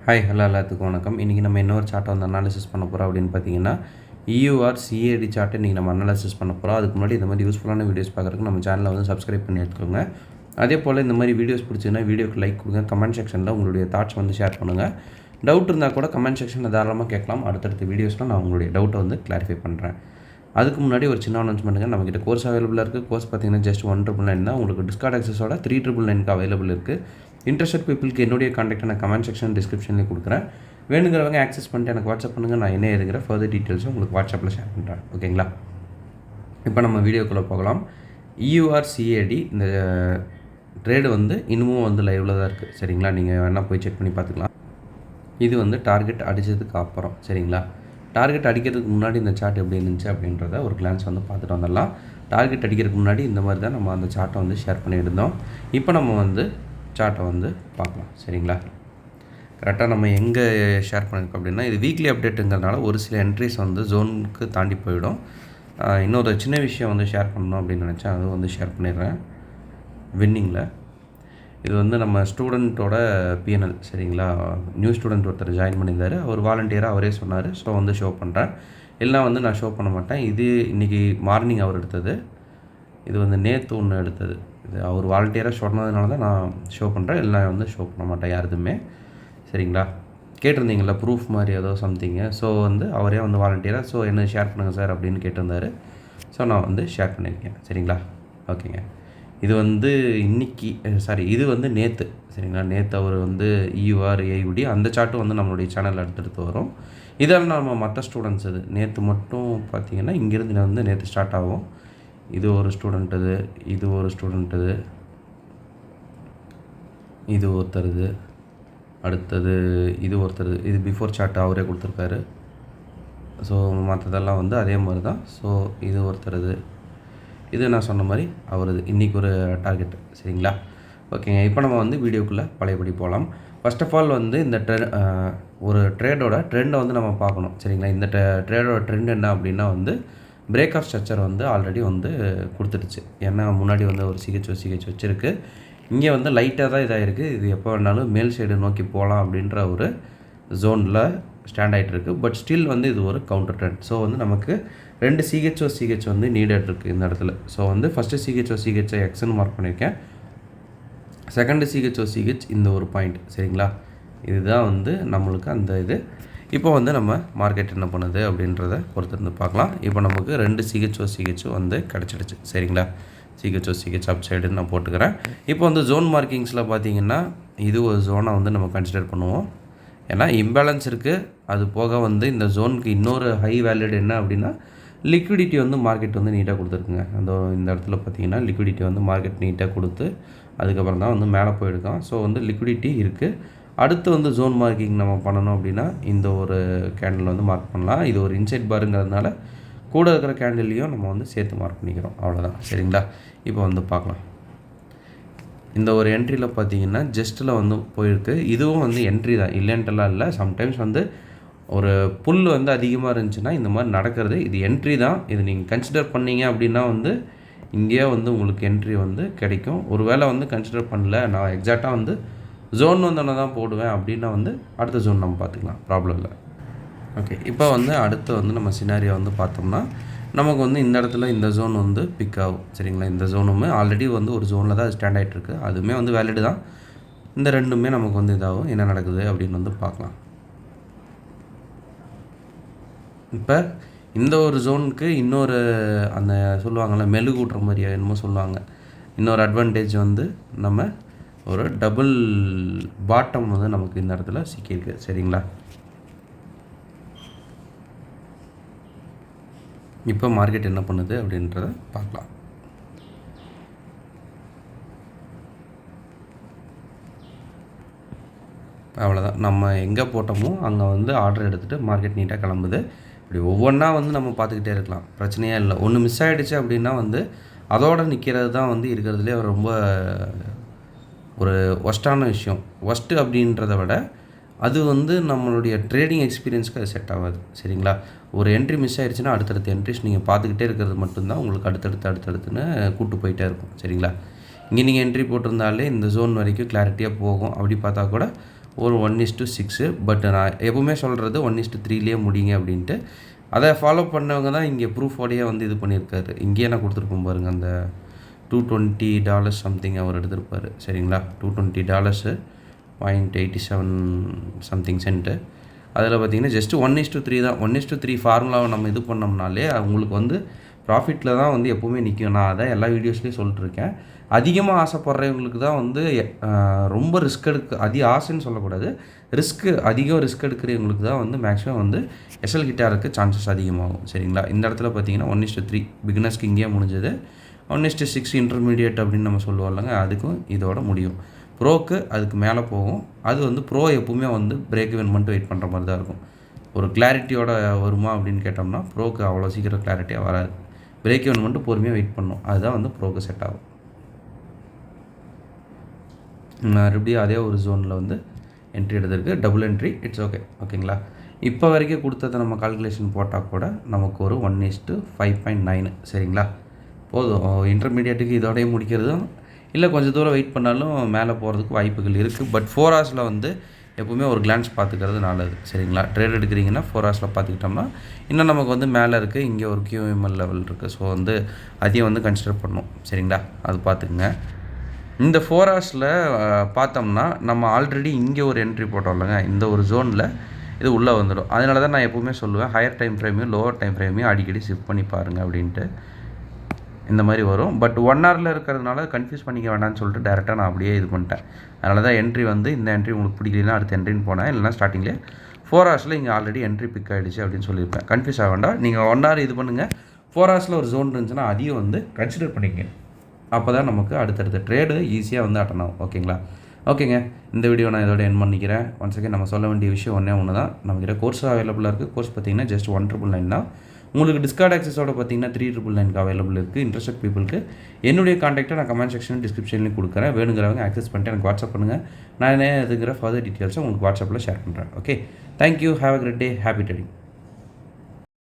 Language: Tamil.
ஹாய் ஹலோ எல்லாத்துக்கும் வணக்கம். இன்றைக்கி நம்ம இன்னொரு சார்ட்டை வந்து அனாலிசிஸ் பண்ண போகிறோம் அப்படின்னு பார்த்தீங்கன்னா EUR CAD சார்ட்டை இன்றைக்கி நம்ம அனாலிசிஸ் பண்ண போகிறோம். அதுக்கு முன்னாடி இந்த மாதிரி யூஸ்ஃபுல்லான வீடியோஸ் பார்க்குறதுக்கு நம்ம சேனலை வந்து சப்ஸ்கிரைப் பண்ணி எடுத்துக்கோங்க. அதே போல் இந்த மாதிரி வீடியோஸ் பிடிச்சிங்கன்னா வீடியோக்கு லைக் கொடுங்க, கமெண்ட் செக்ஷனில் உங்களுடைய தாட்ஸ் வந்து ஷேர் பண்ணுங்கள். டவுட் இருந்தால் கூட கமெண்ட் செக்ஷனில் தாராளமாக கேட்கலாம். அடுத்தடுத்த வீடியோஸில் நான் உங்களுடைய டவுட்டை வந்து கிளாரிஃபை பண்ணுறேன். அதுக்கு முன்னாடி ஒரு சின்ன அனௌன்ஸ்மெண்ட்டுங்க, நம்மக்கிட்ட கோர்ஸ் அவைலபிளாக இருக்குது. கோர்ஸ் பார்த்தீங்கன்னா ஜஸ்ட் 199 தான். உங்களுக்கு டிஸ்கார்ட் ஆக்சஸோட 3999க்கு அவைலபிள் இருக்குது. இன்ட்ரெஸ்டட் பீப்புளுக்கு என்னுடைய கான்டாக்டை நான் கமெண்ட் செக்ஷன் டிஸ்கிரிப்ஷன்லேயே கொடுக்குறேன். வேணுங்கிறவங்க ஆக்சஸ் பண்ணிட்டு எனக்கு வாட்ஸ்அப் பண்ணுங்கள். நான் என்ன எழுதுகிற ஃபர்தர் டீட்டெயில்ஸும் உங்களுக்கு வாட்ஸ்அப்பில் ஷேர் பண்ணுறேன். ஓகேங்களா? இப்போ நம்ம வீடியோக்குள்ளே போகலாம். EUR CAD இந்த ட்ரேடு வந்து இன்னமும் வந்து லைவில் தான் இருக்குது. சரிங்களா? நீங்கள் வேணால் போய் செக் பண்ணி பார்த்துக்கலாம். இது வந்து டார்கெட் அடித்ததுக்கு அப்புறம். சரிங்களா? டார்கெட் அடிக்கிறதுக்கு முன்னாடி இந்த சார்ட் எப்படி இருந்துச்சு அப்படின்றத ஒரு கிளான்ஸ் வந்து பார்த்துட்டு வந்துடலாம். டார்கெட் அடிக்கிறதுக்கு முன்னாடி இந்த மாதிரி தான் நம்ம அந்த சார்ட்டை வந்து ஷேர் பண்ணியிருந்தோம். இப்போ நம்ம வந்து சார்ட்டை வந்து பார்க்கலாம். சரிங்களா? கரெக்டாக நம்ம எங்கே ஷேர் பண்ணியிருக்கோம் அப்படின்னா, இது வீக்லி அப்டேட்டுங்கிறதுனால ஒரு சில என்ட்ரிஸ் வந்து ஜோனுக்கு தாண்டி போயிடும். இன்னொரு சின்ன விஷயம் வந்து ஷேர் பண்ணணும் அப்படின்னு நினச்சேன், அதுவும் வந்து ஷேர் பண்ணிடுறேன். வின்னிங்கில் இது வந்து நம்ம ஸ்டூடெண்ட்டோட PNL. சரிங்களா? நியூ ஸ்டூடெண்ட் ஒருத்தர் ஜாயின் பண்ணியிருந்தார். அவர் வாலண்டியராக அவரே சொன்னார். ஸோ வந்து ஷோ பண்ணுறேன். எல்லாம் வந்து நான் ஷோ பண்ண மாட்டேன். இது இன்றைக்கி மார்னிங் அவர் எடுத்தது. இது வந்து நேற்று ஒன்று எடுத்தது. இது அவர் வாலண்டியராக சொன்னதுனால தான் நான் ஷோ பண்ணுறேன். எல்லாம் வந்து ஷோ பண்ண மாட்டேன் யாருதுமே. சரிங்களா? கேட்டிருந்தீங்களா ப்ரூஃப் மாதிரி ஏதோ சம்திங்கு. ஸோ வந்து அவரே வந்து வாலண்டியராக ஸோ என்ன ஷேர் பண்ணுங்கள் சார் அப்படின்னு கேட்டிருந்தார். ஸோ நான் வந்து ஷேர் பண்ணியிருக்கேன். சரிங்களா? ஓகேங்க. இது வந்து இன்றைக்கி இது வந்து நேற்று. சரிங்களா? நேற்று அவர் வந்து EUR AUD அந்த சார்ட்டும் வந்து நம்மளுடைய சேனலில் அடுத்தடுத்து வரும். இதெல்லாம் நம்ம மற்ற ஸ்டூடெண்ட்ஸ் இது நேற்று மட்டும் பார்த்திங்கன்னா இங்கேருந்து வந்து நேற்று ஸ்டார்ட் ஆகும். இது ஒரு ஸ்டூடெண்ட்டுது, இது ஒரு ஸ்டூடெண்ட்டுது, இது ஒருத்தருது, அடுத்தது இது ஒருத்தர். இது பிஃபோர் சார்ட் அவரே கொடுத்துருக்காரு. ஸோ மற்றதெல்லாம் வந்து அதே மாதிரி தான். ஸோ இது ஒருத்தருது, இது நான் சொன்ன மாதிரி அவரது இன்றைக்கி ஒரு டார்கெட். சரிங்களா? ஓகேங்க. இப்போ நம்ம வந்து வீடியோக்குள்ளே பழையபடி போகலாம். ஃபர்ஸ்ட் ஆஃப் ஆல் வந்து இந்த ஒரு ட்ரேடோட ட்ரெண்டை வந்து நம்ம பார்க்கணும். சரிங்களா? இந்த ட்ரேடோட ட்ரெண்ட் என்ன அப்படின்னா வந்து பிரேக் ஆஃப் ஸ்ட்ரக்சர் வந்து ஆல்ரெடி வந்து கொடுத்துடுச்சு. ஏன்னா முன்னாடி வந்து ஒரு சிஹெச் வச்சுருக்கு. இங்கே வந்து லைட்டாக தான் இதாக இருக்குது. இது எப்போ வேணாலும் மேல் சைடு நோக்கி போகலாம் அப்படின்ற ஒரு ஜோனில் ஸ்டாண்ட் ஆகிட்டு இருக்குது. பட் ஸ்டில் வந்து இது ஒரு கவுண்டர் ட்ரெண்ட். ஸோ வந்து நமக்கு 2 CH வந்து நீடட் இருக்குது இந்த இடத்துல. ஸோ வந்து ஃபஸ்ட்டு CH எக்ஸ்ன்னு மார்க் பண்ணியிருக்கேன். செகண்டு CH இந்த ஒரு பாயிண்ட். சரிங்களா? இதுதான் வந்து நம்மளுக்கு அந்த இது. இப்போ வந்து நம்ம மார்க்கெட் என்ன பண்ணுது அப்படின்றத பொறுத்திருந்து பார்க்கலாம். இப்போ நமக்கு 2 CH வந்து கிடச்சிடுச்சு. சரிங்களா? CH அப் சைடுன்னு நான் போட்டுக்கிறேன். இப்போ வந்து ஜோன் மார்க்கிங்ஸில் பார்த்தீங்கன்னா இது ஒரு ஜோனை வந்து நம்ம கன்சிடர் பண்ணுவோம். ஏன்னா இம்பேலன்ஸ் இருக்குது. அது போக வந்து இந்த ஜோனுக்கு இன்னொரு ஹை வேல்யூட் என்ன அப்படின்னா லிக்விடிட்டி வந்து மார்க்கெட் வந்து நீட்டாக கொடுத்துருக்குங்க. இந்த இடத்துல பார்த்தீங்கன்னா லிக்விடிட்டி வந்து மார்க்கெட் நீட்டாக கொடுத்து அதுக்கப்புறம் தான் வந்து மேலே போயிருக்கான். ஸோ வந்து லிக்விடிட்டி இருக்குது. அடுத்து வந்து ஜோன் மார்க்கிங் நம்ம பண்ணணும் அப்படின்னா இந்த ஒரு கேண்டில் வந்து மார்க் பண்ணலாம். இது ஒரு இன்சைட் பாருங்கிறதுனால கூட இருக்கிற கேண்டில்லையும் நம்ம வந்து சேர்த்து மார்க் பண்ணிக்கிறோம். அவ்வளோதான். சரிங்களா? இப்போ வந்து பார்க்கலாம். இந்த ஒரு என்ட்ரியில் பார்த்தீங்கன்னா ஜஸ்ட்டில் வந்து போயிருக்கு. இதுவும் வந்து என்ட்ரி தான், இல்லைன்ட்டுலாம் இல்லை. சம்டைம்ஸ் வந்து ஒரு புல் வந்து அதிகமாக இருந்துச்சுன்னா இந்த மாதிரி நடக்கிறது. இது என்ட்ரி தான். இது நீங்கள் கன்சிடர் பண்ணீங்க அப்படின்னா வந்து இங்கேயே வந்து உங்களுக்கு என்ட்ரி வந்து கிடைக்கும். ஒரு வேளை வந்து கன்சிடர் பண்ணல, நான் எக்ஸாக்டாக வந்து ஜோன் வந்தோன்னே தான் போடுவேன் அப்படின்னா வந்து அடுத்த ஜோன் நம்ம பார்த்துக்கலாம், ப்ராப்ளம் இல்லை. ஓகே. இப்போ வந்து அடுத்து வந்து நம்ம சினாரியோ வந்து பார்த்தோம்னா நமக்கு வந்து இந்த இடத்துல இந்த ஜோன் வந்து பிக் ஆகும். சரிங்களா? இந்த ஜோனுமே ஆல்ரெடி வந்து ஒரு ஜோனில் தான் ஸ்டாண்ட் ஆகிட்டுருக்கு. அதுவுமே வந்து வேலிடு தான். இந்த ரெண்டுமே நமக்கு வந்து இதாகும். என்ன நடக்குது அப்படின்னு வந்து பார்க்கலாம். இப்போ இந்த ஒரு ஜோனுக்கு இன்னொரு அந்த சொல்லுவாங்கள்ல மெழுகூட்டுற மாதிரி என்னமோ சொல்லுவாங்க, இன்னொரு அட்வான்டேஜ் வந்து நம்ம ஒரு டபுள் பாட்டம் வந்து நமக்கு இந்த இடத்துல சிக்கியிருக்கு. சரிங்களா? இப்போ மார்க்கெட் என்ன பண்ணுது அப்படின்றத பார்க்கலாம். அவ்வளோதான். நம்ம எங்கே போட்டோமோ அங்கே வந்து ஆர்டர் எடுத்துகிட்டு மார்க்கெட் நீட்டாக கிளம்புது. இப்படி ஒவ்வொன்றா வந்து நம்ம பார்த்துக்கிட்டே இருக்கலாம், பிரச்சனையே இல்லை. ஒன்று மிஸ் ஆகிடுச்சு அப்படின்னா வந்து அதோடு நிற்கிறது தான் வந்து இருக்கிறதுலே ரொம்ப ஒரு ஒஸ்ட்டான விஷயம். ஒஸ்ட்டு அப்படின்றத விட அது வந்து நம்மளுடைய ட்ரேடிங் எக்ஸ்பீரியன்ஸ்க்கு அது செட் ஆகாது. சரிங்களா? ஒரு என்ட்ரி மிஸ் ஆகிடுச்சுன்னா அடுத்தடுத்த என்ட்ரிஸ் நீங்கள் பார்த்துக்கிட்டே இருக்கிறது மட்டும்தான் உங்களுக்கு அடுத்தடுத்துன்னு கூப்பிட்டு போயிட்டே இருக்கும். சரிங்களா? இங்கே நீங்கள் என்ட்ரி போட்டிருந்தாலே இந்த ஜோன் வரைக்கும் கிளாரிட்டியாக போகும். அப்படி பார்த்தா கூட ஒரு 1:6. பட் நான் எப்பவுமே சொல்கிறது 1:3லேயே முடிங்க அப்படின்ட்டு. அதை ஃபாலோ பண்ணவங்க தான் இங்கே ப்ரூஃபோடையே வந்து இது பண்ணியிருக்காரு. இங்கேயே நான் கொடுத்துருப்போம் பாருங்கள், அந்த $220 சம்திங் அவர் எடுத்திருப்பார். சரிங்களா, $220 0.87 சம்திங் சென்ட்டு. அதில் பார்த்தீங்கன்னா ஜஸ்ட்டு 1:3 தான். 1:3 ஃபார்முலாவை நம்ம இது பண்ணோம்னாலே உங்களுக்கு வந்து ப்ராஃபிட்டில் தான் வந்து எப்போவுமே நிற்கும். நான் அதான் எல்லா வீடியோஸ்லேயும் சொல்லிட்டுருக்கேன். அதிகமாக ஆசைப்படுறவங்களுக்கு தான் வந்து ரொம்ப ரிஸ்க் ஆசைன்னு சொல்லக்கூடாது, அதிகம் ரிஸ்க் எடுக்கிறவங்களுக்கு தான் வந்து மேக்ஸிமம் வந்து எஸ்எல் ஹிட் ஆகிறதுக்கு சான்சஸ் அதிகமாகும். சரிங்களா, இந்த இடத்துல பார்த்தீங்கன்னா 1:3 பிகினர்ஸ்க்கு இங்கேயே முடிஞ்சது. 1:6 இன்டர்மீடியட் அப்படின்னு நம்ம சொல்லுவோம் இல்லைங்க, அதுக்கும் இதோட முடியும். ப்ரோக்கு அதுக்கு மேலே போகும். அது வந்து ப்ரோ எப்பவுமே வந்து பிரேக் இவன் மட்டும் வெயிட் பண்ணுற மாதிரி தான் இருக்கும். ஒரு கிளாரிட்டியோட வருமா அப்படின்னு கேட்டோம்னா ப்ரோக்கு அவ்வளோ சீக்கிரம் கிளாரிட்டியாக வராது. பிரேக் இவன் மட்டும் பொறுமையாக வெயிட் பண்ணணும். அதுதான் வந்து ப்ரோக்கு செட் ஆகும். மறுபடியும் அதே ஒரு ஜோனில் வந்து என்ட்ரி எடுத்திருக்கு, டபுள் என்ட்ரி, இட்ஸ் ஓகேங்களா. இப்போ வரைக்கும் கொடுத்ததை நம்ம கால்குலேஷன் போட்டால் கூட நமக்கு ஒரு 1:5.9. சரிங்களா, போதும். இன்டர்மீடியட்டுக்கு இதோடய முடிக்கிறதும் இல்லை, கொஞ்சம் தூரம் வெயிட் பண்ணாலும் மேலே போகிறதுக்கு வாய்ப்புகள் இருக்குது. பட் 4 ஹவர்ஸில் வந்து எப்போவுமே ஒரு கிளான்ஸ் பார்த்துக்கிறது நல்லது. சரிங்களா, ட்ரேட் எடுக்கிறீங்கன்னா 4 ஹவர்ஸில் பார்த்துக்கிட்டோம்னா இன்னும் நமக்கு வந்து மேலே இருக்குது, இங்கே ஒரு QML லெவல் இருக்குது. ஸோ வந்து அதையும் வந்து கன்சிடர் பண்ணணும். சரிங்களா, அது பார்த்துக்குங்க. இந்த 4 ஹவர்ஸில் பார்த்தோம்னா நம்ம ஆல்ரெடி இங்கே ஒரு என்ட்ரி போட்டோம் இல்லைங்க, இந்த ஒரு ஜோனில் இது உள்ளே வந்துடும். அதனால தான் நான் எப்போவுமே சொல்லுவேன், ஹையர் டைம் ஃப்ரேமையும் லோவர் டைம் ஃப்ரேமையும் அடிக்கடி ஷிஃப்ட் பண்ணி பாருங்கள் அப்படின்ட்டு. இந்த மாதிரி வரும். பட் 1 ஹவரில் இருக்கிறதுனால கன்ஃபியூஸ் பண்ணிக்க வேண்டாம்னு சொல்லிட்டு டேரெக்டாக நான் அப்படியே இது பண்ணிட்டேன். அதனால தான் என்ட்ரி வந்து இந்த என்ட்ரி உங்களுக்கு பிடிக்கலன்னா அடுத்த என்ட்ரின்னு போனேன். இல்லைனா ஸ்டார்டிங்லேயே 4 ஹவர்ஸில் இங்கே ஆல்ரெடி என்ட்ரி பிக் ஆகிடுச்சு அப்படின்னு சொல்லியிருப்பேன். கன்ஃபியூஸ் ஆக வேண்டாம். நீங்கள் 1 ஹவர் இது பண்ணுங்கள். 4 ஹவர்ஸில் ஒரு ஜோன் இருந்துச்சுன்னா அதையும் வந்து கன்சிடர் பண்ணிக்கங்க. அப்போ தான் நமக்கு அடுத்தடுத்த ட்ரேடு ஈஸியாக வந்து அட்டன் ஆகும். ஓகேங்க, இந்த வீடியோ நான் இதோட என் பண்ணிக்கிறேன். ஒன்ஸ் அகேன் நம்ம சொல்ல வேண்டிய விஷயம் ஒன்று தான். நம்மக்கிட்ட கோர்ஸ் அவைலபிளாக இருக்குது. கோர்ஸ் பார்த்தீங்கன்னா ஜஸ்ட் 1,999 தான். உங்களுக்கு டிஸ்கார்ட் ஆக்சஸோட பார்த்தீங்கன்னா 3,999 அவைலபிள் இருக்குது. இன்ட்ரெஸ்ட் பீப்புளுக்கு என்னுடைய கான்டாக்ட்டை நான் கமெண்ட் செக்ஷன் டிஸ்கிரிப்ஷன்லேயும் கொடுக்குறேன். வேணுங்கிறவங்க ஆக்சஸ் பண்ணிட்டு எனக்கு வாட்ஸ்அப் பண்ணுங்கள். நான் என்ன இதுங்கிற ஃபர்தர் டீட்டெயில்ஸை உங்களுக்கு வாட்ஸ்அப்பில் ஷேர் பண்ணுறேன். Okay, thank you, have a great day, happy trading.